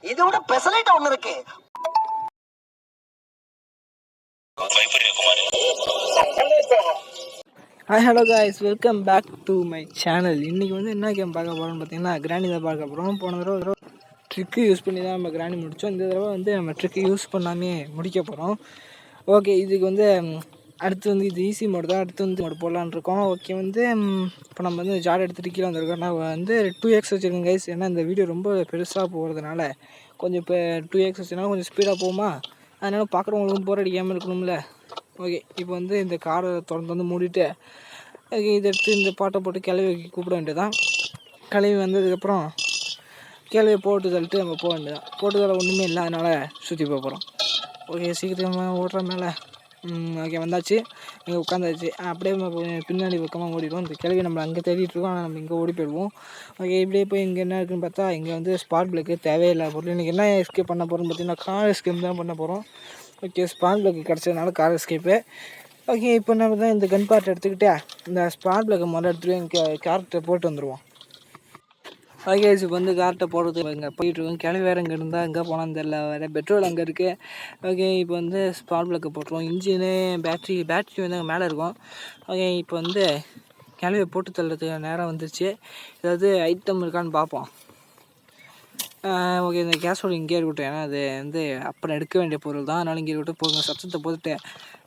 இதோட பெசலைட் ஒண்ணு இருக்கு. Hi hello guys, welcome back to my channel. இன்றைக்கி வந்து என்ன கேம் பார்க்க போகிறோம்னு பார்த்தீங்கன்னா கிராணி தான் பார்க்க போகிறோம். போன தடவை ட்ரிக்கு யூஸ் பண்ணி தான் நம்ம கிராணி முடித்தோம். இந்த தடவை வந்து நம்ம ட்ரிக்கு யூஸ் பண்ணாமே முடிக்க போகிறோம். ஓகே, இதுக்கு வந்து அடுத்து வந்து இது ஈஸி மோடு தான். அடுத்து வந்து மோடு போடலான்னு இருக்கோம். ஓகே, வந்து இப்போ நம்ம வந்து ஜாட் எடுத்துகிட்டு கீழே வந்திருக்கோம். நான் வந்து 2x வச்சுருக்கேன் கைஸ். ஏன்னா இந்த வீடியோ ரொம்ப பெருசாக போகிறதுனால கொஞ்சம் இப்போ 2x வச்சுனாலும் கொஞ்சம் ஸ்பீடாக போகுமா, அதனால் பார்க்குறவங்களுக்கும் போர் அடிக்காமல் இருக்கணும்ல. ஓகே, இப்போ வந்து இந்த காரை திறந்து வந்து மூடிட்டு இதை எடுத்து இந்த பாட்டை போட்டு கிளவி கூப்பிட வேண்டியதான். கிளவி வந்ததுக்கப்புறம் கிளவியை போட்டு தள்ளிட்டு நம்ம போக வேண்டியதான். போட்டு தள்ள ஒன்றுமே இல்லை, அதனால் சுற்றி போக போகிறோம். ஓகே, சீக்கிரமாக ஓடுற மேலே ஓகே வந்தாச்சு, இங்கே உட்காந்தாச்சு. அப்படியே பின்னாடி பக்கமாக ஓடிடுவோம். இந்த கிளவி நம்ம அங்கே தேடிட்டுருக்கோம், ஆனால் நம்ம இங்கே ஓடி போயிடுவோம். ஓகே, இப்படியே போய் இங்கே என்ன இருக்குன்னு பார்த்தா இங்கே வந்து ஸ்பாட் பிளேக்கு தேவையில்லை பொருள். இன்றைக்கி என்ன எஸ்கேப் பண்ண போகிறோம்னு பார்த்தீங்கன்னா கார் எஸ்கேப் தான் பண்ண போகிறோம். ஓகே, ஸ்பாட் பிளேக்கு கிடச்சதுனால கார் எஸ்கேப்பு. ஓகே, இப்போ நம்ம தான் இந்த கன் பார்ட் எடுத்துக்கிட்டே இந்த ஸ்பாட் பிளேக்கை முதல்ல எடுத்துகிட்டு இங்கே கேரக்டரை போட்டு வந்துடுவோம். ஓகே, இப்போ வந்து கார்ட்டை போடுறது இங்கே போயிட்டுருக்கோம். கிளம்பி வேறு இங்கே இருந்தால் எங்கே போனான்னு தெரில, வேறு பெட்ரோல் அங்கே இருக்குது. ஓகே, இப்போ வந்து ஸ்பாட் பிளேக்கை போட்டுருவோம். இன்ஜினு பேட்ரி வந்து அங்கே மேலே இருக்கும். ஓகே, இப்போ வந்து கிளவியை போட்டு தள்ளுறதுக்கு நேரம் வந்துருச்சு. ஏதாவது ஐட்டம் இருக்கான்னு பார்ப்போம். ஓகே, இந்த கேஸோட இங்கே இருக்கட்டும், ஏன்னா அது வந்து அப்புறம் எடுக்க வேண்டிய பொருள் தான். அதனால் இங்கே இருக்கட்டும். போதுங்க, சத்தத்தை போட்டுட்டு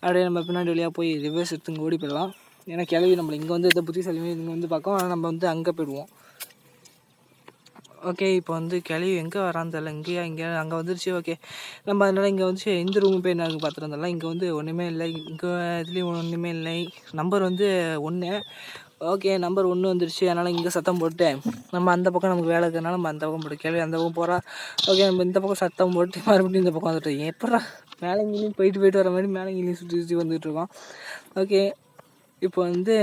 அப்படியே நம்ம பின்னாடி வழியாக போய் ரிவர்ஸ் எடுத்து இங்கே ஓடி போயிடலாம். ஏன்னா கிளவி நம்மளை இங்கே வந்து இதை புத்திசாலியுமே இங்கே வந்து பார்க்கும், ஆனால் நம்ம வந்து அங்கே போயிடுவோம். ஓகே, இப்போ வந்து கிளவி எங்கே வரான்னு தெரியல, இங்கே அங்கே வந்துருச்சு. ஓகே, நம்ம அதனால் இங்கே வந்து இந்த ரூமு போய் என்ன பார்த்துட்டு இருந்தோம்ல, இங்கே வந்து ஒன்றுமே இல்லை. இங்கே இதுலேயும் ஒன்றுமே இல்லை. நம்பர் வந்து 1. ஓகே, நம்பர் 1 வந்துருச்சு. அதனால் இங்கே சத்தம் போட்டு நம்ம அந்த பக்கம் நமக்கு வேலை இருக்கிறதுனால நம்ம அந்த பக்கம் போட்டு கிளவி அந்த பக்கம் போகிறா. ஓகே, நம்ம இந்த பக்கம் சத்தம் போட்டு மறுபடியும் இந்த பக்கம் வந்துட்டோம். எப்படா மேலே இங்கேயும் போயிட்டு வர மாதிரி மேலே இங்கேயும் சுற்றி வந்துட்டுருக்கோம். ஓகே, இப்போ வந்து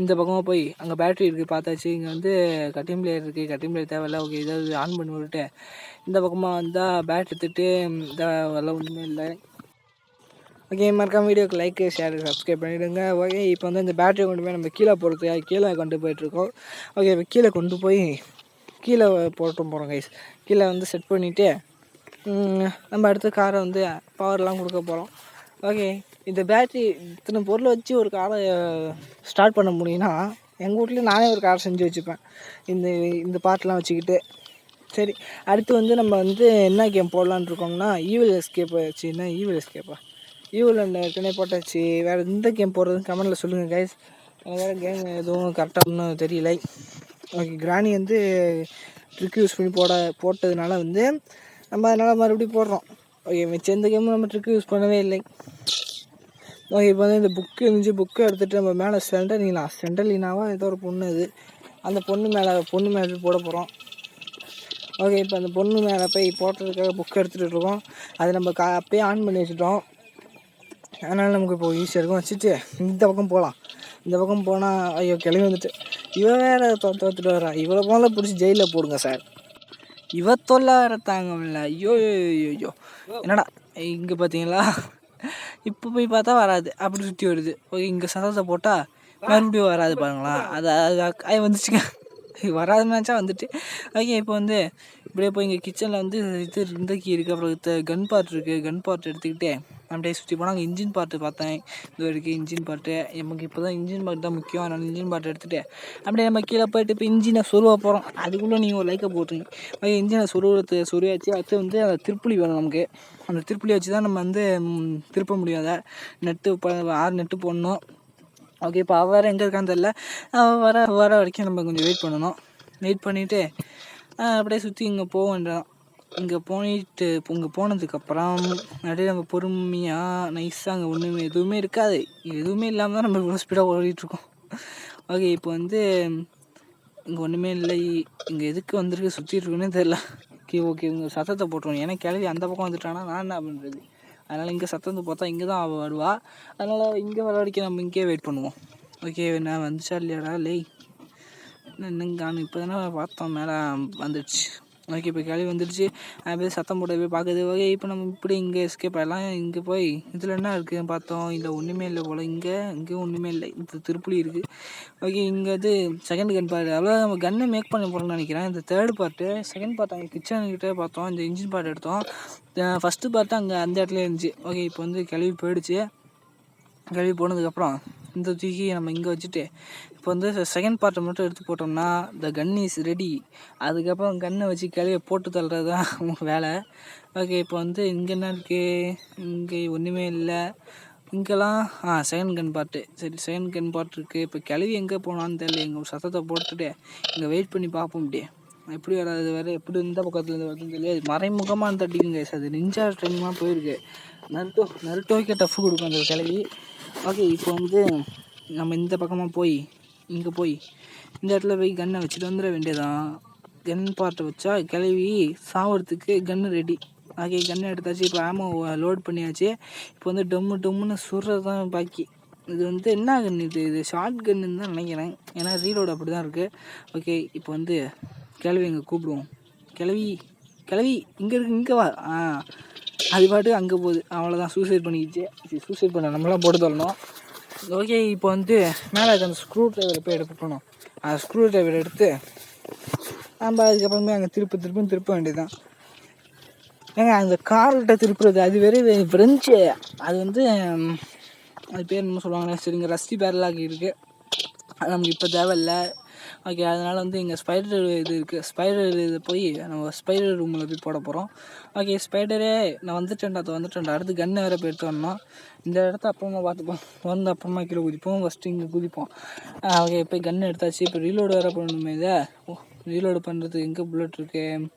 இந்த பக்கமாக போய் அங்கே பேட்ரி இருக்குது பார்த்தாச்சு. இங்கே வந்து கட்டிங் பிளேயர் இருக்குது, கட்டிங் பிளேயர் தேவையில்லை. ஓகே, ஏதாவது ஆன் பண்ணி விட்டுட்டு இந்த பக்கமாக வந்தால் பேட்ரி எடுத்துகிட்டு இதெல்லாம் ஒன்றுமே இல்லை. ஓகே, மறக்காம வீடியோக்கு லைக் ஷேர் சப்ஸ்கிரைப் பண்ணிவிடுங்க. ஓகே, இப்போ வந்து இந்த பேட்டரியை கொண்டு போய் நம்ம கீழே போடுறதுக்காக கீழே கொண்டு போயிட்டுருக்கோம். ஓகே, இப்போ கீழே கொண்டு போய் கீழே போட்டு போகிறோம் கைஸ். கீழே வந்து செட் பண்ணிவிட்டு நம்ம அடுத்த காரை வந்து பவர்லாம் கொடுக்க போகிறோம். ஓகே, இந்த பேட்ரி இத்தனை பொருளை வச்சு ஒரு காரை ஸ்டார்ட் பண்ண முடியும்னா எங்கள் வீட்லேயும் நானே ஒரு கார் செஞ்சு வச்சுப்பேன் இந்த பார்ட்லாம் வச்சுக்கிட்டு. சரி, அடுத்து வந்து நம்ம வந்து என்ன கேம் போடலான்னு இருக்கோம்னா ஈவில் எஸ்கேப் வச்சு. என்ன ஈவில் எஸ்கேப்பா? ஈவில் ஏற்கனவே போட்டாச்சு. வேறு எந்த கேம் போடுறதுன்னு கமெண்டில் சொல்லுங்கள் கைஸ். வேறு கேம் எதுவும் கரெக்டாக ஒன்றும் தெரியலை. ஓகே, கிராணி வந்து ட்ரிக் யூஸ் பண்ணி போட்டதுனால வந்து நம்ம அதனால் மறுபடியும் போடுறோம். ஓகே, மிச்சம் எந்த கேமும் நம்ம ட்ரிக் யூஸ் பண்ணவே இல்லை. ஓகே, இப்போ வந்து இந்த புக்கு இருந்துச்சு. புக்கை எடுத்துகிட்டு நம்ம மேலே செண்டலினாவா ஏதோ ஒரு பொண்ணு, அது அந்த பொண்ணு மேலே போட போகிறோம். ஓகே, இப்போ அந்த பொண்ணு மேலே போய் போட்டதுக்காக புக்கை எடுத்துகிட்டு இருக்கோம். அது நம்ம அப்பயே ஆன் பண்ணி வச்சுட்டோம். அதனால் நமக்கு இப்போ ஈஸியாக இருக்கும். வச்சுட்டு இந்த பக்கம் போகலாம். இந்த பக்கம் போனால் ஐயோ கிளம்பி வந்துட்டு இவன் வேறு தோத்துட்டு வரா. இவ்வளோ போல பிடிச்சி ஜெயிலில் போடுங்க சார். இவ தொல்லை வேறு தாங்க முடியல. ஐயோ ஐயோ, என்னடா இங்கே பார்த்தீங்களா? இப்போ போய் பார்த்தா வராது, அப்படி சுற்றி வருது. ஓகே, இங்கே சத்தத்தை போட்டால் மறுபடியும் வராது பாருங்களா. அது வந்துச்சுங்க, வராது மேட்சாக வந்துட்டு. ஓகே, இப்போ வந்து இப்படியே போய் இங்கே கிச்சனில் வந்து இந்த கீ இருக்குது, அப்புறம் கன் பார்ட் இருக்குது. கன் பார்ட் எடுத்துக்கிட்டே அப்படியே சுற்றி போனால் அங்கே இன்ஜின் பார்ட்டு பார்த்தேன். இது இருக்குது இன்ஜின் பார்ட்டு. நமக்கு இப்போ தான் இன்ஜின் பார்ட் தான் முக்கியம். அதனால் இன்ஜின் பார்ட் எடுத்துகிட்டு அப்படியே நம்ம கீழே போய்ட்டு இப்போ இன்ஜினை சொருவ போகிறோம். அதுக்குள்ளே நீங்கள் ஒரு லைக்கை போட்டுருங்க. ஓகே, இன்ஜினை சொருவாச்சு. அடுத்து வந்து அந்த திருப்புளி வேணும் நமக்கு. அந்த திருப்புளி வச்சு தான் நம்ம வந்து திருப்ப முடியாத நெட்டு 6 நெட்டு போடணும். ஓகே, இப்போ அவள் வேறு எங்கே இருக்கான்னு தெரில. வர வரைக்கும் நம்ம கொஞ்சம் வெயிட் பண்ணணும். வெயிட் பண்ணிவிட்டு அப்படியே சுற்றி இங்கே போக வேண்டாம். இங்கே போனதுக்கப்புறம் அப்படியே நம்ம பொறுமையாக நைஸாக அங்கே ஒன்றுமே எதுவுமே இருக்காது. எதுவுமே இல்லாமல் தான் நம்ம இவ்வளோ ஸ்பீடாக ஓடிட்டுருக்கோம். ஓகே, இப்போ வந்து இங்கே ஒன்றுமே இல்லை. இங்கே எதுக்கு வந்திருக்கு சுற்றிட்டுருக்குன்னே தெரில. ஓகே, இங்கே சத்தத்தை போட்டுருவோம். ஏன்னா கிளவி அந்த பக்கம் வந்துட்டானா நான் என்ன பண்ணுறது? அதனால் இங்கே சத்தத்தை பார்த்தா இங்கே தான் அவள் வருவா. அதனால் இங்கே வர வரைக்கும் நம்ம இங்கேயே வெயிட் பண்ணுவோம். ஓகே, நான் வந்துச்சா இல்லையாடா லே? இன்னும் காணும். இப்போ தானே பார்த்தோம், மேலே வந்துடுச்சு. ஓகே இப்போ கிளவி வந்துடுச்சு. போய் சத்தம் போட்டு போய் பார்க்குது. ஓகே இப்போ நம்ம இப்படி இங்கே எஸ்கேப் ஆகிடலாம். இங்கே போய் இதில் என்ன இருக்குதுன்னு பார்த்தோம். இல்லை ஒன்றுமே இல்லை போல். இங்கேயும் ஒன்றுமே இல்லை. இது திருப்புளி இருக்குது. ஓகே இங்கே வந்து செகண்ட் கன் பார்ட். அவ்வளோ நம்ம கன்னை மேக் பண்ண போகிறோம்னு நினைக்கிறேன். இந்த தேர்ட் பார்ட்டு செகண்ட் பார்ட் அங்கே கிச்சன்கிட்டே பார்த்தோம். இந்த இன்ஜின் பார்ட் எடுத்தோம். ஃபஸ்ட்டு பார்ட்டு அங்கே அந்த இடத்துல இருந்துச்சு. ஓகே இப்போ வந்து கிளவி போயிடுச்சு. கிளவி போனதுக்கப்புறம் இந்த தூக்கி நம்ம இங்கே வச்சுட்டு இப்போ வந்து செகண்ட் பார்ட்டை மட்டும் எடுத்து போட்டோம்னா த கன் இஸ் ரெடி. அதுக்கப்புறம் கன்னை வச்சு கிளவியை போட்டு தள்ளுறது தான் வேலை. ஓகே இப்போ வந்து இங்கே என்ன இருக்குது? இங்கே ஒன்றுமே இல்லை. இங்கெல்லாம் செகண்ட் கன் பார்ட்டு. சரி செகண்ட் கன் பார்ட் இருக்குது. இப்போ கிளவி எங்கே போனான்னு தெரியல. எங்கள் சத்தத்தை போட்டுட்டு இங்கே வெயிட் பண்ணி பார்ப்போம். இப்படி எப்படி வராது வேறு எப்படி இந்த பக்கத்தில் இருந்து வருதுன்னு தெரியாது. மறைமுகமாக தட்டிக்குங்க. அது நிஞ்சா ட்ரெயினிங்லாம் போயிருக்கு. நருட்டோக்கே டஃப் கொடுக்கும் அந்த கிளவி. ஓகே இப்போ வந்து நம்ம இந்த பக்கமாக போய் இங்கே போய் இந்த இடத்துல போய் கன்னை வச்சுட்டு வந்துட வேண்டியதான். கன் பார்ட்டை வச்சா கிளவி சாவறதுக்கு கன்று ரெடி. ஓகே கன்னை எடுத்தாச்சு. இப்போ ஆமோ லோட் பண்ணியாச்சு. இப்போ வந்து டொம்முன்னு சுடுறது தான் பாக்கி. இது வந்து என்ன கன்று? இது ஷார்ட் கன்னுன்னு தான் நினைக்கிறேன். ஏன்னா ரீலோடு அப்படி தான் இருக்குது. ஓகே இப்போ வந்து கிளவி இங்கே கூப்பிடுவோம். கிளவி இங்கே இருக்கு, இங்கே வா. அது பாட்டு அங்கே போகுது. அவ்வளோதான் சூசைட் பண்ணிக்கிச்சு. சூசைட் பண்ண நம்மளாம் போட்டு தரணும். ஓகே இப்போ வந்து மேலே இருக்க அந்த ஸ்க்ரூ ட்ரைவரை போய் எடுக்கணும். அந்த ஸ்க்ரூ ட்ரைவர் எடுத்து நம்ம அதுக்கப்புறமே அங்கே திருப்ப வேண்டியதுதான். ஏங்க அந்த கார்கிட்ட திருப்புறது அது வெறும் ஃப்ரெஞ்சு. அது வந்து அது பேர் என்ன சொல்லுவாங்களே, சரிங்க ரஸ்டி பேரலாக இருக்குது. அது நமக்கு இப்போ தேவையில்லை. ஓகே அதனால் வந்து இங்கே ஸ்பைடர் இது இருக்குது. ஸ்பைடர் இது போய் நம்ம ஸ்பைடர் ரூமில் போய் போட போகிறோம். ஓகே ஸ்பைடரே நான் வந்துட்டேன்டா அடுத்து கன்னை வேறு போய் எடுத்து வரணும். இந்த இடத்த அப்புறமா பார்த்துப்போம். வந்து அப்புறமா கீழே குதிப்போம். ஃபஸ்ட்டு இங்கே குதிப்போம். ஓகே போய் கன்று எடுத்தாச்சு. இப்போ ரீலோடு வேறு பண்ணணுமே. இதை ரீலோடு பண்ணுறதுக்கு எங்கே புல்லட் இருக்குது?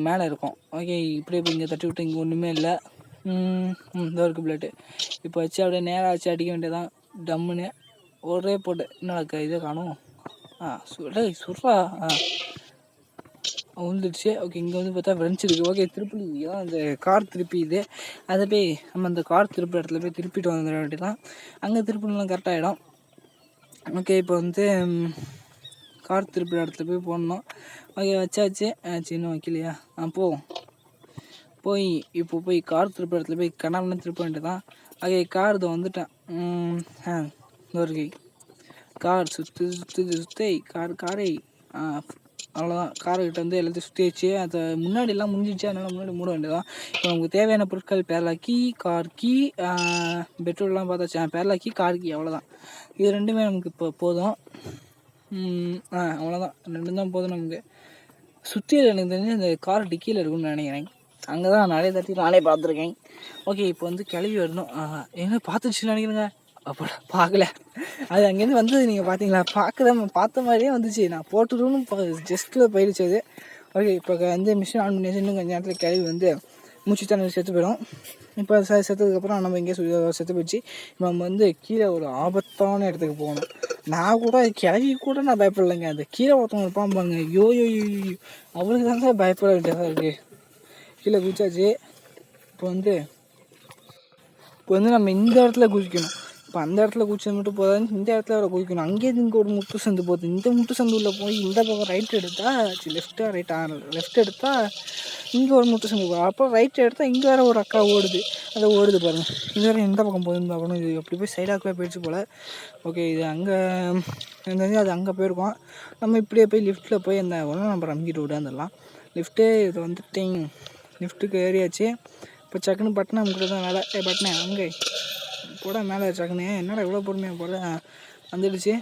மேலே இருக்கும். ஓகே இப்படியே போய் இங்கே தட்டி விட்டு இங்கே ஒன்றுமே இல்லை. இதோ இருக்குது புல்லட்டு. இப்போ வச்சு அப்படியே நேராக வச்சு அடிக்க வேண்டியதான். டம்முன்னு ஒரே போட்டு என்ன இதே காணும். சுட்றா விழுந்துடுச்சு. ஓகே இங்கே வந்து பார்த்தா ஃப்ரெண்ட்ஸ் இருக்குது. ஓகே திருப்பி தான் அந்த கார் திருப்பி இது. அதை போய் நம்ம அந்த கார் திருப்பி இடத்துல போய் திருப்பிட்டு வந்துட வேண்டியதான். அங்கே திருப்பிலாம் கரெக்டாகிடும். ஓகே இப்போ வந்து கார் திருப்பி இடத்துல போய் போடணும். ஓகே வச்சாச்சு. இன்னும் வைக்கலையா? போய் இப்போ போய் கார் திருப்பி இடத்துல போய் கண்ணாமண்ணு திருப்ப வேண்டியதான். ஓகே கார் இதை வந்துட்டேன். ஒரு கார் சுற்றி காரை அவ்வளோதான். காருக்கிட்ட வந்து எல்லாத்தையும் சுற்றி வச்சு அதை முன்னாடிலாம் முடிஞ்சிச்சு. அதனால் முன்னாடி மூட வேண்டியதான். இப்போ நமக்கு தேவையான பொருட்கள் பேரலாக்கி, கார் கீ, பெட்ரோல்லாம் பார்த்தாச்சு. பேரலாக்கி, கார் கீ அவ்வளோதான். இது ரெண்டுமே நமக்கு இப்போ போதும். அவ்வளோதான். ரெண்டும் தான் போதும் நமக்கு. சுற்றியில் எனக்கு தெரிஞ்சு இந்த கார் டிக்கியில் இருக்குன்னு நினைக்கிறேன். அங்கே தான் நிறைய தட்டி நானே பார்த்துருக்கேன். ஓகே இப்போ வந்து கிளவி வரணும். என்ன பார்த்துச்சுன்னு நினைக்கிறேங்க. அப்போ பார்க்கல. அது அங்கேருந்து வந்தது நீங்கள் பார்த்தீங்களா? பார்த்த மாதிரியே வந்துச்சு. நான் போட்டுருன்னு ஜஸ்ட்டில் போயிடுச்சு அது. ஓகே இப்போ வந்து மிஷின் ஆன் பண்ணி இன்னும் கொஞ்சம் நேரத்தில் கிளவி வந்து மூச்சு தண்ணி செத்து போயிடும். இப்போ செத்ததுக்கப்புறம் நம்ம இங்கே செத்து போயிடுச்சு. நம்ம வந்து கீழே ஒரு ஆபத்தான இடத்துக்கு போகணும். நான் கூட கிளவி கூட நான் பயப்படலைங்க. அந்த கீழே ஒருத்தவங்க இருப்பாங்க. யோ அவளுக்கு தாங்க பயப்பட வேண்டியதாக இருக்குது. கீழே குதிச்சாச்சு. இப்போ வந்து நம்ம இந்த இடத்துல குதிக்கணும். இப்போ அந்த இடத்துல குதிச்சது மட்டும் போதாது, இந்த இடத்துல வர குதிக்கணும். அங்கேருந்து இங்கே ஒரு முட்டு சந்து போகுது. இந்த முட்டு சந்து உள்ள போய் இந்த பக்கம் ரைட் எடுத்தால் லெஃப்ட் எடுத்தால் இங்கே ஒரு முட்டு சந்து போகும். அப்புறம் ரைட் எடுத்தால் இங்கே வேறு ஒரு அக்கா ஓடுது. அதை ஓடுது பாருங்கள். இது வேறு எந்த பக்கம் போகுதுன்னு பார்க்கணும். இது அப்படி போய் சைடாகவே போயிடுச்சு போல். ஓகே இது அங்கே அது அங்கே போயிருக்கோம். நம்ம இப்படியே போய் லிஃப்ட்டில் போய் அந்த ஒன்றும் நம்ம ரம்பிக்கிட்டு விடாந்துடலாம். லிஃப்ட்டு இது வந்துட்டிங். லிஃப்ட்டுக்கு ஏறியாச்சு. இப்போ சக்குன்னு பட்டனை அமுக்கிட்டு தான் வேலை. பட்டனே அங்கே போட மேலே சக்குனே. என்னடா இவ்வளோ பொறுமையாக போட வந்துடுச்சு.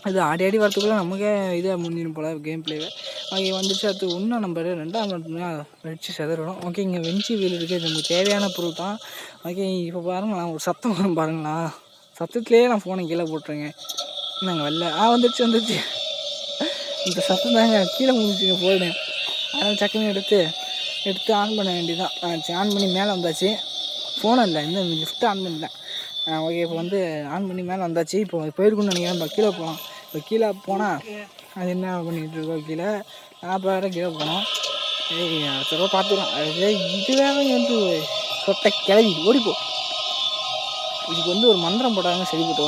அது ஆடி வரத்துக்குள்ளே நமக்கே இதாக முடிஞ்சிடும் போல் கேம் பிளேவை. ஓகே வந்துடுச்சு. அடுத்து ஒன்றாம் நம்பர் 2ஆம் நம்பர் வச்சு செதறணும். ஓகே இங்கே வெஞ்சி வீல் இருக்குது. நமக்கு தேவையான பொருள் தான். ஓகே இப்போ பாருங்களா ஒரு சத்தம் வரும் பாருங்களா. சத்தத்துலேயே நான் ஃபோனை கீழே போட்டுருங்க. நாங்கள் வரல. வந்துடுச்சு. இந்த சத்தம் தாங்க கீழே முடிச்சுங்க போயிடுங்க. அதனால் சக்குன்னு எடுத்து ஆன் பண்ண வேண்டியதான். ஆன் பண்ணி மேலே வந்தாச்சு. ஃபோனை இல்லை, இந்த லிஃப்ட்டு ஆன் பண்ணிட்டேன். ஓகே இப்போ வந்து ஆன் பண்ணி மேலே வந்தாச்சு. இப்போ போயிருக்குன்னு நினைக்கிறேன். இப்போ கீழே போகலாம். இப்போ கீழே போனால் அது என்ன பண்ணிகிட்டு இருக்கோம் கீழே. இப்போ வேறு கீழே போனோம். அடுத்த பார்த்துக்கலாம். இது வேறு வந்து சொட்டை கிளவி ஓடிப்போ. இதுக்கு வந்து ஒரு மந்திரம் போட்டாங்க சரிப்பட்டு.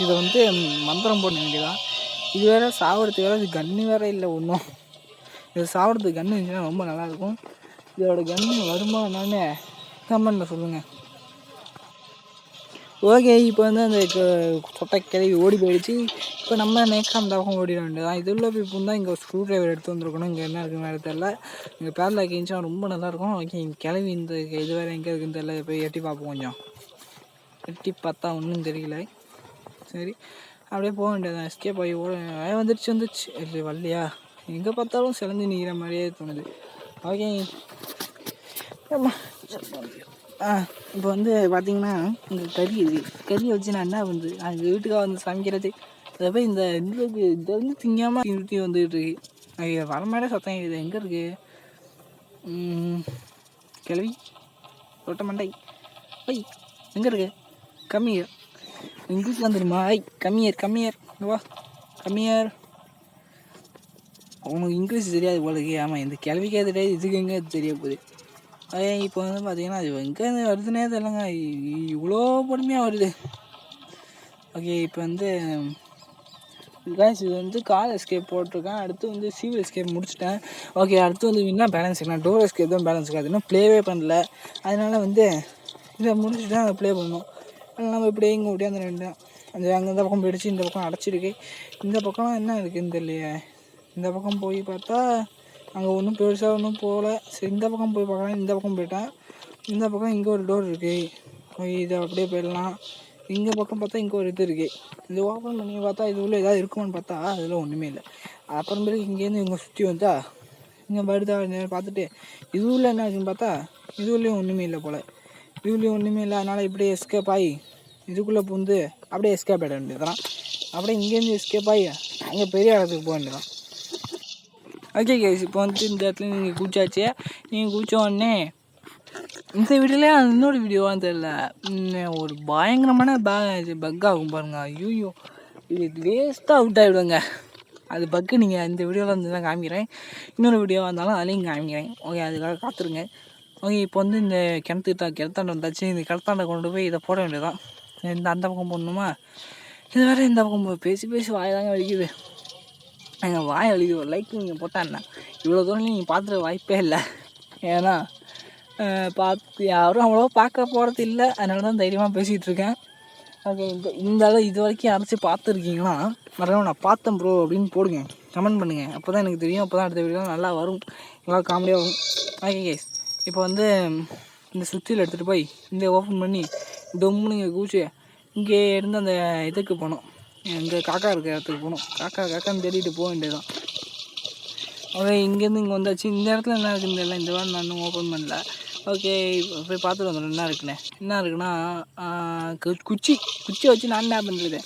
இதை வந்து மந்திரம் போட வேண்டியதான். இது வேறு சாவறதுக்கு வேறு இது கன்று வேறு இல்லை ஒன்றும். இது சாப்பிட்றதுக்கு கன்று இருந்துச்சுன்னா ரொம்ப நல்லாயிருக்கும். இதோட கன்று வருமா என்னன்னு கமெண்ட்டில் சொல்லுங்கள். ஓகே, இப்போ வந்து அந்த சொட்டை கிளவி ஓடி போயிடுச்சு. இப்போ நம்ம நேக்காக அந்த பக்கம் ஓடிட வேண்டியதான். இது உள்ள போய் இப்போ தான் இங்கே ஸ்க்ரூ ட்ரைவர் எடுத்து வந்துருக்கணும். இங்கே என்ன இருக்குன்னு வேறு தெரில. இங்கே பேரலாக் இருந்துச்சுன்னா ரொம்ப நல்லாயிருக்கும். ஓகே, கிளவி இந்த இது வேறு எங்கே இருக்குன்னு தெரில. போய் எட்டி பார்ப்போம். கொஞ்சம் எட்டி பார்த்தா ஒன்றும் தெரியல. சரி, அப்படியே போக வேண்டியதான். எஸ்கேப் ஆகி வந்துடுச்சு இல்லை வரலையா? எங்கே பார்த்தாலும் சிலந்து நிற்கிற மாதிரியே தோணுது. ஓகே, இப்போ வந்து பார்த்திங்கன்னா இந்த கறியை வச்சு நான் என்ன பண்ணுறது? அது வீட்டுக்காக வந்து சமைக்கிறது. அதை போய் இந்த இதை வந்து திங்காமல் நிறுத்தி வந்துக்கிட்டு இருக்கு. அது வர மாதிரி சத்தம் இது எங்கே இருக்குது? கிளவி ரொட்ட மண்டை ஐய் எங்கே இருக்கு? கம்மியர் இங்கிலீஷ் வந்துடுமா? ஐய் கம்மியர் வா கம்மியர். உனக்கு இங்கிலீஷ் தெரியாது போலக்கு. ஆமாம், இந்த கிளவிக்கே தெரியாது, இதுக்கு எங்கே தெரிய போகுது. அதே இப்போ வந்து பார்த்திங்கன்னா அது எங்கே வருதுன்னே தெரியலங்க. இவ்வளோ பொறுமையாக வருது. ஓகே, இப்போ வந்து கைஸ் இது வந்து கால் எஸ்கேப் போட்டிருக்கேன். அடுத்து வந்து சிவில் எஸ்கேப் முடிச்சிட்டேன். ஓகே, அடுத்து வந்து என்ன பேலன்ஸ் இருக்கலாம்? டோர் எஸ்கேப் தான் பேலன்ஸ் இருக்காது. இன்னும் ப்ளேவே பண்ணல. அதனால் வந்து இதை முடிச்சுட்டு தான் அதை ப்ளே பண்ணணும். நம்ம இப்படியே இங்கே ஓட்டி அந்த ரெண்டு அந்த அங்கே இந்த பக்கம் போயிடுச்சு. இந்த பக்கம் அடைச்சிருக்கு. இந்த பக்கம் என்ன இருக்குதுன்னு தெரியலையே. இந்த பக்கம் போய் பார்த்தா அங்கே ஒன்றும் பெருசாக ஒன்றும் போகல. சரி, இந்த பக்கம் போய் பார்க்கலாம். இந்த பக்கம் போயிட்டேன். இந்த பக்கம் இங்கே ஒரு டோர் இருக்குது. இதை அப்படியே போயிடலாம். இங்கே பக்கம் பார்த்தா இங்கே ஒரு இது இருக்குது. இது ஓப்பன் பண்ணி பார்த்தா இது உள்ள ஏதாவது இருக்குமான்னு பார்த்தா அதில் ஒன்றுமே இல்லை. அப்புறமேலுக்கு இங்கேருந்து இவங்க சுற்றி வந்தா இங்கே படுத்தா பார்த்துட்டு இது உள்ள என்ன இருக்குன்னு பார்த்தா இதுலேயும் ஒன்றுமே இல்லை போல். இதுலேயும் ஒன்றுமே இல்லை. அதனால் இப்படியே எஸ்கேப் ஆகி இதுக்குள்ளே புந்து அப்படியே எஸ்கேப் ஆகிட வேண்டியதுதான். அப்படியே இங்கேருந்து எஸ்கேப் ஆகி அங்கே பெரிய இடத்துக்கு போக வேண்டியதான். ஓகே கைஸ், இப்போ வந்து இந்த இடத்துல நீங்கள் குளிச்சாச்சு. நீங்கள் குளிச்ச உடனே இந்த வீடியோலேயே இன்னொரு வீடியோவான்னு தெரில, ஒரு பயங்கரமான பக் ஆகும் பாருங்கள். ஐயோ, இது வேஸ்ட்டாக அவுட் ஆகிடுங்க. அது பக்கு நீங்கள் இந்த வீடியோவில் வந்து தான் காமிக்கிறேன். இன்னொரு வீடியோவாக இருந்தாலும் அதுலேயும் காமிக்கிறேன். ஓகே, அதுக்காக காத்துருங்க. ஓகே, இப்போ வந்து இந்த கிணத்தாண்ட வந்தாச்சு. இந்த கிணத்தாண்ட கொண்டு போய் இதை போட வேண்டியதான். அந்த பக்கம் போடணுமா? இது வேறு இந்த பக்கம் பேசி வாய் தாங்க வலிக்குது. எங்கள் வாய் வலிக்குது. ஒரு லைக் நீங்கள் போட்டாண்ணா இவ்வளோ தூரம் நீங்கள் பார்த்துட்டு வாய்ப்பே இல்லை. ஏன்னா யாரும் அவ்வளோ பார்க்க போகிறது இல்லை. அதனால தான் தைரியமாக பேசிகிட்டு இருக்கேன். ஓகே, இந்த அளவு இது வரைக்கும் யாராச்சும் பார்த்துருக்கீங்கன்னா மறுபடியும் நான் பார்த்தேன் ப்ரோ அப்படின்னு போடுங்க, கமெண்ட் பண்ணுங்கள். அப்போ தான் எனக்கு தெரியும். அப்போ தான் அடுத்த வீடியோ நல்லா வரும், நல்லா காமெடியாக வரும். ஓகே கைஸ், இப்போ வந்து இந்த சுவிட்சில் எடுத்துகிட்டு போய் இந்த ஓப்பன் பண்ணி டொம்முன்னு கூச்சி இங்கே இருந்து அந்த இதுக்கு போனோம். இங்கே காக்கா இருக்கிற இடத்துக்கு போகணும். காக்கான்னு தேடிட்டு போக வேண்டியதான். ஓகே, இங்கேருந்து இங்கே வந்தாச்சு. இந்த இடத்துல என்ன இருக்குன்னு தெரியல. இந்த வாரம் நான் இன்னும் ஓப்பன் பண்ணல. ஓகே, போய் பார்த்துட்டு வந்துடும் என்ன இருக்குன்னா குச்சி வச்சு நான் என்ன பண்ணுறது?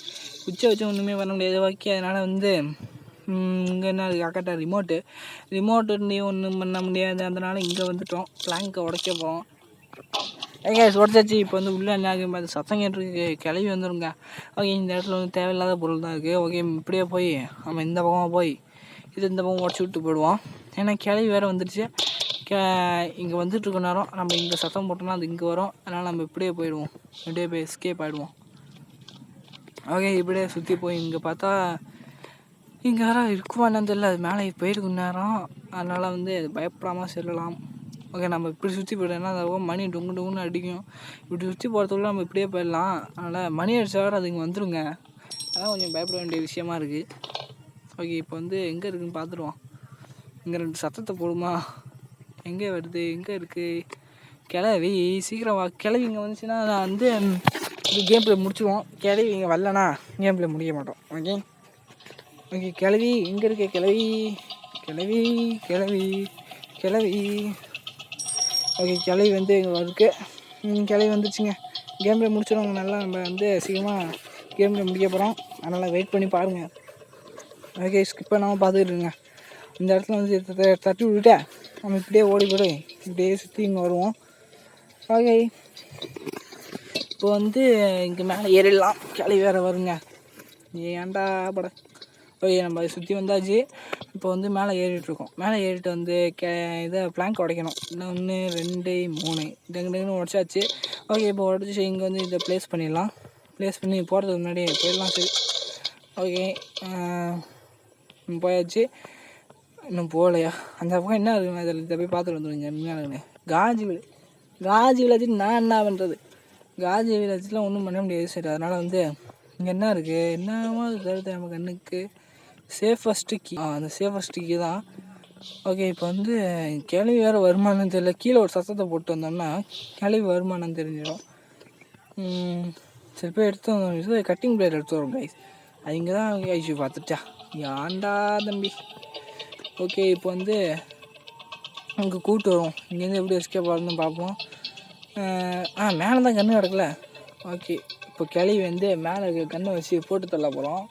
குச்சியை வச்சு ஒன்றுமே பண்ண முடியாது. ஓகே, அதனால் வந்து இங்கே என்ன இருக்குது? காக்காட்ட ரிமோட்டு நீ ஒன்றும் பண்ண முடியாது. அதனால் இங்கே வந்துட்டோம். பிளாங்கை உடைக்க போகிறோம். ஏங்க உடச்சாச்சு. இப்போ வந்து உள்ளே என்ன ஆகும் பார்த்து சத்தம் கேட்டுருக்கு. கிளவி வந்துடுங்க. ஓகே, இந்த இடத்துல வந்து தேவையில்லாத பொருள் தான் இருக்குது. ஓகே, இப்படியே போய் நம்ம இந்த பக்கமாக போய் இந்த பக்கம் உடச்சி விட்டு போயிடுவோம். ஏன்னா கிளவி வேறு வந்துடுச்சு. இங்கே வந்துட்டுருக்க நேரம் நம்ம இங்கே சத்தம் போட்டோம்னா அது இங்கே வரும். அதனால் நம்ம இப்படியே போயிடுவோம். இப்படியே போய் எஸ்கேப் ஆகிடுவோம். ஓகே, இப்படியே சுற்றி போய் இங்கே பார்த்தா இங்கே வேறு இருக்குமா என்னன்னு தெரியல. அது மேலே போயிருக்கும் நேரம். அதனால் வந்து பயப்படாமல் செல்லலாம். ஓகே, நம்ம இப்படி சுற்றி போய்ட்டோம்னா அந்த மணி டொங்குன்னு அடிக்கும். இப்படி சுற்றி போகிறதுக்குள்ள நம்ம இப்படியே போயிடலாம். அதனால் மணி அடிச்சா அது இங்கே வந்துடுங்க. அதான் கொஞ்சம் பயப்பட வேண்டிய விஷயமா இருக்குது. ஓகே, இப்போ வந்து எங்கே இருக்குதுன்னு பார்த்துருவோம். இங்கே 2 சத்தத்தை போடுமா? எங்கே வருது? எங்கே இருக்குது? கிளவி சீக்கிரம் வா. கிளவி இங்கே வந்துச்சுன்னா நான் வந்து இது கேம் ப்ளே முடிச்சுடுவோம். கிளவி இங்கே வரலனா கேம் ப்ளே முடிய மாட்டோம். ஓகே, கிளவி எங்கே இருக்கு? கிளவி ஓகே, கிளவி வந்து இங்கே இருக்குது. கிளவி வந்துச்சுங்க. கேம் ப்ளே முடிச்சிடுவாங்க. நல்லா நம்ம வந்து சீக்கிரமாக கேம் ப்ளே முடிக்க போகிறோம். அதனால் வெயிட் பண்ணி பாருங்கள். ஓகே, ஸ்கிப் பண்ணாமல் பார்த்துக்கிட்டு இருங்க. இந்த இடத்துல வந்து தட்டி விட்டுட்டா நம்ம இப்படியே ஓடி போய்ட்டு இப்படியே சுற்றி இங்கே வருவோம். ஓகே, இப்போ வந்து இங்கே மேலே ஏறிடலாம். கிளவி வேறு வருங்க. ஏன்டா பட. ஓகே, நம்ம சுற்றி வந்தாச்சு. இப்போ வந்து மேலே ஏறிட்டுருக்கோம். மேலே ஏறிட்டு வந்து இதை பிளாங்க் உடைக்கணும். 1 2 3 டங்குன்னு உடச்சாச்சு. ஓகே, இப்போ உடச்சி இங்கே வந்து இதை ப்ளேஸ் பண்ணிடலாம். ப்ளேஸ் பண்ணி போகிறதுக்கு முன்னாடி போயிடலாம். சரி, ஓகே, போயாச்சு. இன்னும் போகலையா? அந்த பக்கம் என்ன இருக்குண்ணா? இதை போய் பார்த்துட்டு வந்துடுங்க. உண்மையானே காஜி வில்லேஜ் நான் என்ன பண்ணுறது? காஜி வில்லேஜ்லாம் ஒன்றும் பண்ண முடியாது. சரி, அதனால் வந்து இங்கே என்ன இருக்குது, என்னமோ தருது நம்ம கண்ணுக்கு. சேஃபஸ்ட்டு கீ, அந்த சேஃபஸ்ட்டு கீ தான். ஓகே, இப்போ வந்து கிளவி வேறு வருமானம் தெரியல. கீழே ஒரு சத்தத்தை போட்டு வந்தோம்னா கிளவி வருமானம் தெரிஞ்சிடும். சரி, போய் எடுத்து வந்தோம். கட்டிங் பிளேட் எடுத்து வரோம் கைஸ். அது இங்கே தான் ஐஷு பார்த்துட்டா. ஏன்டா தம்பி. ஓகே, இப்போ வந்து அங்கே கூப்பிட்டு வரும். இங்கேருந்து எப்படி எஸ்கேப் ஆகுதுன்னு பார்ப்போம். மேலே தான் கன்று கிடக்கல. ஓகே, இப்போ கிளவி வந்து மேலே கண்ணை வச்சு போட்டு தள்ள போகிறோம்.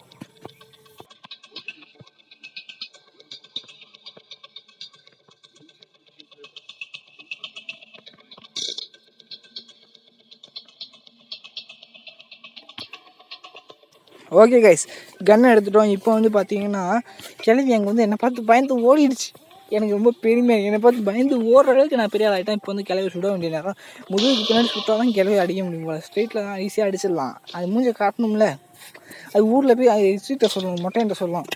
ஓகே கைஸ், கன்னை எடுத்துட்டோம். இப்போ வந்து பார்த்தீங்கன்னா கிளவி அங்கே வந்து என்னை பார்த்து பயந்து ஓடிடுச்சு. எனக்கு ரொம்ப பெருமையாக, என்னை பார்த்து பயந்து ஓடுற அளவுக்கு நான் பெரிய ஆகிட்டேன். இப்போ வந்து கிளவி சுட வேண்டிய நேரம். முதுகுக்கு பின்னாடி சுட்டால் தான் கிளவி அடிக்க முடியும் போல. ஸ்ட்ரெயிட்டில் தான் ஈஸியாக அடிச்சிடலாம். அது மூஞ்சை காட்டணும்ல. அது ஊரில் போய் அது ஸ்ட்ரீட்டை சொல்லணும், மொட்டைன்ட்ட சொல்லலாம்.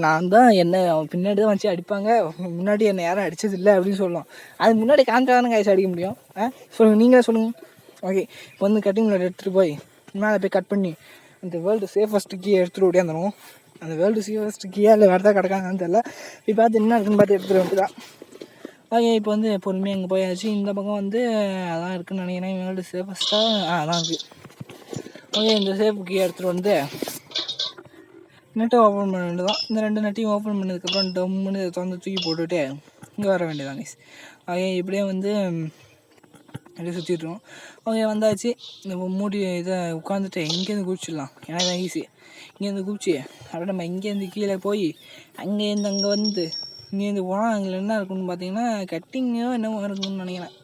நான் தான் என்ன பின்னாடி தான் வச்சு அடிப்பாங்க, முன்னாடி என்னை யாரும் அடித்ததில்லை அப்படின்னு சொல்லலாம். அது முன்னாடி காமிச்சாதானே கைஸ் அடிக்க முடியும். சொல்லுங்கள், நீங்களே சொல்லுங்கள். ஓகே, இப்போ வந்து கட்டிங் பிளேட் எடுத்துகிட்டு போய் மேலே போய் கட் பண்ணி இந்த வேர்ல்டு சேஃபஸ்ட் கீயை எடுத்துகிட்டு ஓடியாந்துடும். அந்த வேர்ல்டு சேஃபஸ்ட் கீயாக இல்லை வேறு தான் கிடக்காங்கன்னு தெரியல. இப்போ பார்த்து என்ன இருக்குன்னு பார்த்து எடுத்துகிட்டு வந்துட்டு தான். ஓகே, இப்போ வந்து பொறுமையாக இங்கே போயாச்சு. இந்த பக்கம் வந்து அதான் இருக்குதுன்னு நினைக்கிறேன். வேர்ல்டு சேஃபஸ்ட்டாக அதான் இருக்குது. ஓகே, இந்த சேஃப் கீயை எடுத்துகிட்டு வந்து நெட்டை ஓப்பன் பண்ண வேண்டியதான். இந்த 2 நெட்டையும் ஓப்பன் பண்ணதுக்கப்புறம் டம்முன்னு திறந்து தூக்கி போட்டுவிட்டு இங்கே வர வேண்டியதான் கைஸ். ஓகே, இப்படியே வந்து அப்படியே சுற்றிட்டுருவோம். ஓகே, வந்தாச்சு. இந்த மூடி இதை உட்காந்துட்டு இங்கேருந்து குதிச்சிடலாம். ஏன்னா தான் ஈஸி. இங்கேருந்து குதிச்சு அப்படியே நம்ம இங்கேருந்து கீழே போய் அங்கேருந்து அங்கே வந்து இங்கேருந்து போனால் அங்கே என்ன இருக்குன்னு பார்த்தீங்கன்னா கட்டிங்கோ என்னமோ இருக்குன்னு நினைக்கிறேன்.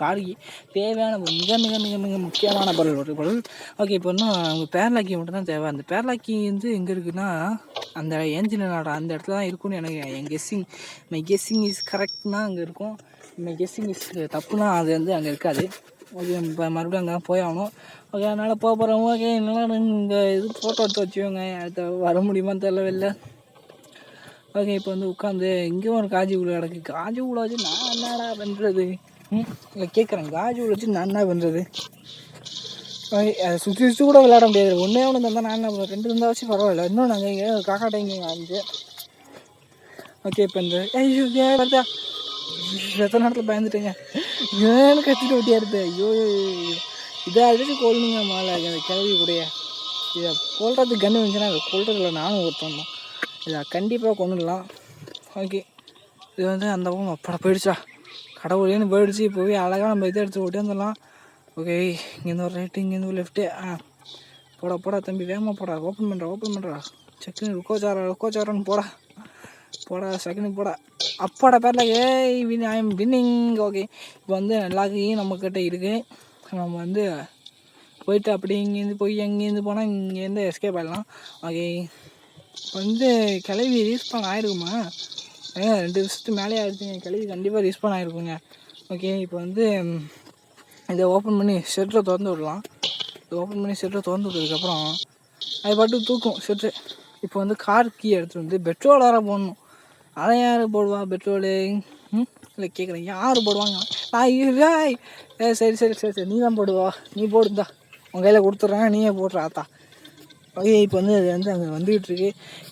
காடிக்கு தேவையான மிக மிக மிக மிக முக்கியமான ஒரு பொருள். ஓகே, இப்போ இன்னும் அவங்க பேர்லாக்கி மட்டும் தான் தேவை. அந்த பேர்லாக்கி வந்து எங்கே இருக்குன்னா அந்த ஏஞ்சில் அந்த இடத்துல தான் இருக்கும்னு எனக்கு என் கெஸ்ஸிங். மை கெஸ்ஸிங் இஸ் கரெக்ட்னா அங்கே இருக்கும். மை கெஸ்ஸிங் இஸ் தப்புனா அது வந்து அங்கே இருக்காது. ஓகே, இப்போ மறுபடியும் அங்கே போய் ஆகணும். ஓகே, அதனால் போக போகிறோம். ஓகே, நல்லா இங்கே இது ஃபோட்டோ எடுத்து வச்சுக்கோங்க. அடுத்த வர முடியுமான்னு தெரியல வெளில. ஓகே, இப்போ வந்து உட்காந்து இங்கேயும் ஒரு காஜி உள்ள கிடக்கு. காஜி உள்ள வச்சு நான் என்னடா பண்ணுறது? இல்லை கேட்குறேன், காஜி உள்ள வச்சு நான் என்ன பண்ணுறது? ஓகே, அதை சுற்றி சுற்றி கூட விளையாட முடியாது. ஒன்றே ஒன்று இருந்தால் நான் என்ன பண்ணுறேன்? 2 இருந்தால் வச்சு பரவாயில்ல. இன்னும் நாங்கள் இங்கே காக்காட்டை இங்கே ஆரம்பிச்சு. ஓகே, இப்போ இந்த பார்த்தா எத்தனை நேரத்தில் பயந்துட்டேங்க. ஏன்னு கத்திட்டு ஒட்டியா இருது. ஐயோ, இதை அடிச்சு கொள்ளுங்க மேலே அந்த கிளவி கூடைய. இதை கொள்றதுக்கு கன்று வந்துச்சுன்னா அதை கொள்றதில்ல. நானும் ஒருத்தன் தான். இதை கண்டிப்பாக கொண்டுடலாம். ஓகே, இது வந்து அந்த பக்கம் அப்பட போயிடுச்சா கடவுளேன்னு போயிடுச்சு. இப்போவே அழகாக நம்ம இதை எடுத்து ஓட்டி வந்துடலாம். ஓகே, இங்கேருந்து ஒரு ரைட்டு, இங்கேருந்து ஒரு லெஃப்ட்டு. போடா தம்பி, வேகமாக போடா. ஓப்பன் பண்ணுறா. செக்குன்னு ருக்கோச்சாரான்னு போடா செகண்ட் போடா. அப்பாடா பேரில் ஐ எம் வின்னிங். ஓகே, இப்போ வந்து எல்லாத்தையும் நம்மக்கிட்ட இருக்குது. நம்ம வந்து போயிட்டு அப்படி இங்கேருந்து போய் அங்கேருந்து போனால் இங்கேருந்து எஸ்கேப் ஆகிடலாம். ஓகே, இப்போ வந்து கிளவி ரீஸ்பான் ஆகிருக்குமா? 2 வருஷத்துக்கு மேலே ஆகிடுச்சுங்க. கிளவி கண்டிப்பாக ரீஸ்பான் ஆகிருக்குங்க. ஓகே, இப்போ வந்து இதை ஓப்பன் பண்ணி ஷெட்டரை திறந்து விடலாம். ஓப்பன் பண்ணி ஷெட்டரை திறந்து விட்டதுக்கப்புறம் அது பாட்டு தூக்கும் ஷெட்ரு. இப்போ வந்து கார் கீ எடுத்துகிட்டு வந்து பெட்ரோல் வேறு போடணும். அதை யார் போடுவா பெட்ரோலு? இல்லை கேட்குறேன், யார் போடுவாங்க? சரி நீ தான் போடுவா. நீ போடுந்தா, உன் கையில் கொடுத்துட்றேன், நீயே போடுற ஆத்தா. ஓகே, இப்போ வந்து அது வந்து அங்கே வந்துக்கிட்டு இருக்கு.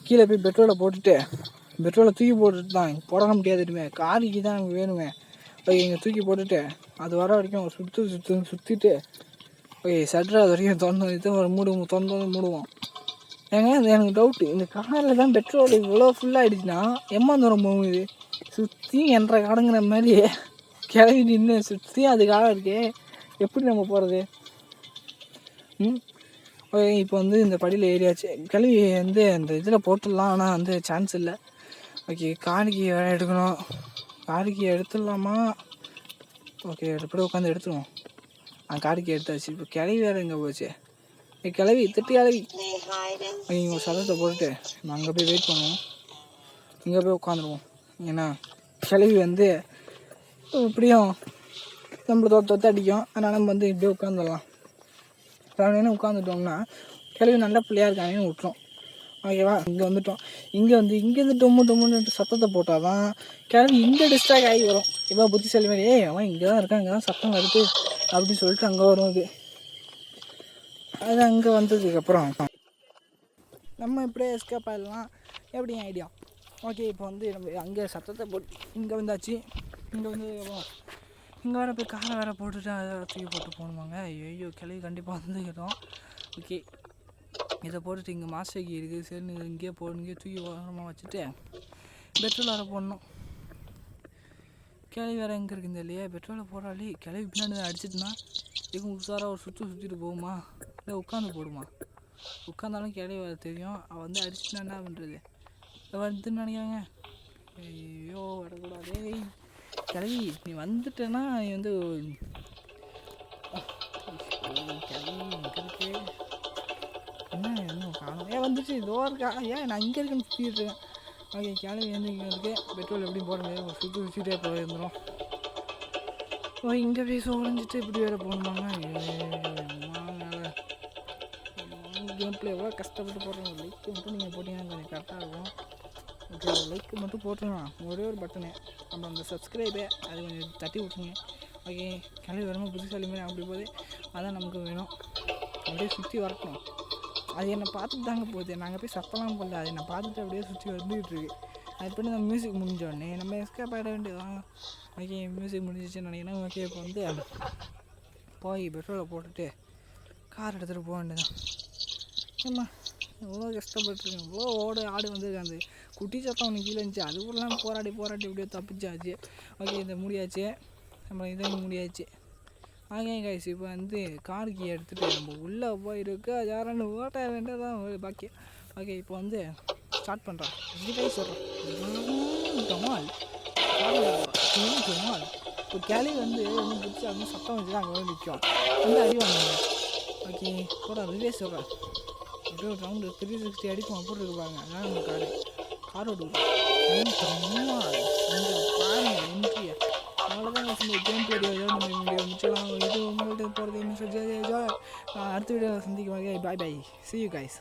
கீழே போய் பெட்ரோலை போட்டுட்டு பெட்ரோலை தூக்கி போட்டுட்டு தான் போட முடியாதுமே. காருக்கு தான் நமக்கு வேணுமே. ஓகே, இங்கே தூக்கி போட்டுட்டு அது வர வரைக்கும் சுற்றிட்டு ஓகே ஷட்டரை அது வரைக்கும் திறந்து ஒரு மூடுவோம். ஏங்க, அது எனக்கு டவுட்டு. இந்த காரில் தான் பெட்ரோல் இவ்வளோ ஃபுல்லாகிடுச்சுன்னா தூரம் போகும் இது? சுற்றி என்ற காடுங்கிற மாதிரி கிளம்பி நின்று சுற்றி அது காலம் இருக்கே, எப்படி நம்ம போகிறது? ஓகே, இப்போ வந்து இந்த படியில் ஏறியாச்சு. கிளம்பி வந்து அந்த இதில் போட்டுடலாம், ஆனால் வந்து சான்ஸ் இல்லை. ஓகே, காருக்கு வேறு எடுக்கணும். காருக்கு எடுத்துடலாமா? ஓகே, எப்படி உட்காந்து எடுத்துருவோம். காருக்கு எடுத்தாச்சு. இப்போ கிளவி வேறு எங்கே போச்சு? கிளவி கிளவி நீங்கள் ஒரு சதத்தை போட்டுட்டு நம்ம அங்கே போய் வெயிட் பண்ணுவோம். இங்கே போய் உட்காந்துருவோம். ஏன்னா கிளவி வந்து இப்படியும் நம்மளை தொத்து அடிக்கும். அதனால் நம்ம வந்து இப்படியே உட்காந்துடலாம். உட்காந்துட்டோம்னா கிளவி நல்ல பிள்ளையாக இருக்காங்கன்னு விட்டுரும். ஓகேவா. இங்கே வந்துட்டோம். இங்கேருந்து டொம்முன்னு சத்தத்தை போட்டால் தான் கிளம்பி இங்கே டிஸ்ட்ராக்ட் ஆகி வரும். இப்போ புத்திசாலி மாதிரி அவன் இங்கே தான் இருக்கான், இங்கே தான் சத்தம் வருது அப்படின்னு சொல்லிட்டு அங்கே வரும். அது அங்கே வந்ததுக்கப்புறம் நம்ம இப்படியே எஸ்கேப் ஆகிடலாம். எப்படி ஐடியா? ஓகே, இப்போ நம்ம அங்கே சத்தத்தை போட்டு இங்கே வந்தாச்சு. இங்கே இங்கே வேறு போய் காரை வேறு போட்டுட்டு அதை தூக்கி போட்டு போகணுமாங்க. ஐயோ கிளவி கண்டிப்பாக வந்துக்கிறோம். ஓகே, இதை போட்டுட்டு இங்கே மாஸ்டர்கி இருக்குது, சரி இங்கேயே இங்கேயே தூக்கி ஓரமாக வச்சுட்டு பெட்ரோல் வேறு போடணும். கிளவி வேறு எங்கே இருக்குது இல்லையா? பெட்ரோலை போடாலே கிளவி பின்னாடி அடிச்சிட்டுனா இதுக்கு உஷாராக ஒரு சுற்றிட்டு போகுமா, இல்லை உட்காந்து போடுமா? உட்காந்தாலும் கிளவி வேறு தெரியும். அவள் அடிச்சுட்டுனா என்ன பண்ணுறது? வந்துன்னு நினைக்கிறாங்க. ஐயோ வரக்கூடாதே கிளவி, நீ வந்துட்டேன்னா நீ கிளவி இருக்கு என்ன இன்னும் காணும். வந்துச்சு இதோ இருக்கா. நான் இங்கே இருக்குன்னு சுற்றிட்டு இருக்கேன். ஓகே, கிளவி இங்கே இருக்கு. பெட்ரோல் எப்படி போட முடியாது, ஒரு சுற்றிட்டே போயிருந்துடும். ஓ, இங்கே போய் சோழிஞ்சிட்டு இப்படி வேறு போகணுமாங்க. கேம் பிளே எவ்வளோ கஷ்டப்பட்டு போடுறோம். லைக்கு மட்டும் நீங்கள் போட்டிங்கன்னா கொஞ்சம் கரெக்டாக இருக்கும். ஓகே, லைக்கு மட்டும் போட்டுருலாம், ஒரே ஒரு பட்டனு. அப்புறம் அந்த சப்ஸ்கிரைபே அது கொஞ்சம் தட்டி விட்ருங்க. ஓகே, கிளம்பி வரணும் புத்திசாலி மாதிரி அப்படி போது அதான் நமக்கு வேணும். அப்படியே சுற்றி வரட்டும். அது என்னை பார்த்துட்டு தாங்க போகுது. நாங்கள் போய் சத்தம்லாம் போடல, அது என்னை பார்த்துட்டு அப்படியே சுற்றி வந்துக்கிட்டுருக்கு. அது பண்ணி நம்ம மியூசிக் முடிஞ்சோடனே நம்ம எஸ்கேப் ஆகிட வேண்டியதான். ஓகே, மியூசிக் முடிஞ்சிச்சுன்னு நினைக்கிறேன். ஓகே, இப்போ போய் பெட்ரோலை போட்டுட்டு கார் எடுத்துகிட்டு போக வேண்டியதான். ஏம்மா எவ்வளோ கஷ்டப்பட்டுருக்கேன். எவ்வளோ ஆடு வந்திருக்கு. அந்த குட்டி சத்தம் ஒன்று கீழே இருந்துச்சு, அதுக்குள்ளலாம் போராடி எப்படியோ தப்பிச்சாச்சு. ஓகே, இதை முடியாச்சு. நம்ம இதையும் முடியாச்சு. ஆகே கைஸ், இப்போ கார் கீ எடுத்துகிட்டு நம்ம உள்ளே போயிருக்கு யாரான்னு ஓட்ட வேண்டியதான் பாக்கி. ஓகே, இப்போ ஸ்டார்ட் பண்ணுறேன். கைஸ் சொல்கிறேன் ஜமால் ஜமால். இப்போ கேலி பிடிச்சி அது சத்தம் வச்சு அங்கே நிற்கும், அடி வாங்க. ஓகே, போட ரிவேஸ் சொல்கிறேன். அப்படியே ஒரு ரவுண்டு 360 அடிக்கும் அப்படி இருக்கு பாருங்க. அதான் நம்ம கார் ஓடுவோம். இங்கே பாருங்க என்ட்ரியை. அவ்வளோதான் கேம் வீடியோ முடிச்சலாம். இது உங்கள்கிட்ட போகிறது அடுத்த வீடியோ சந்திக்கும். பாய் பாய், see you guys.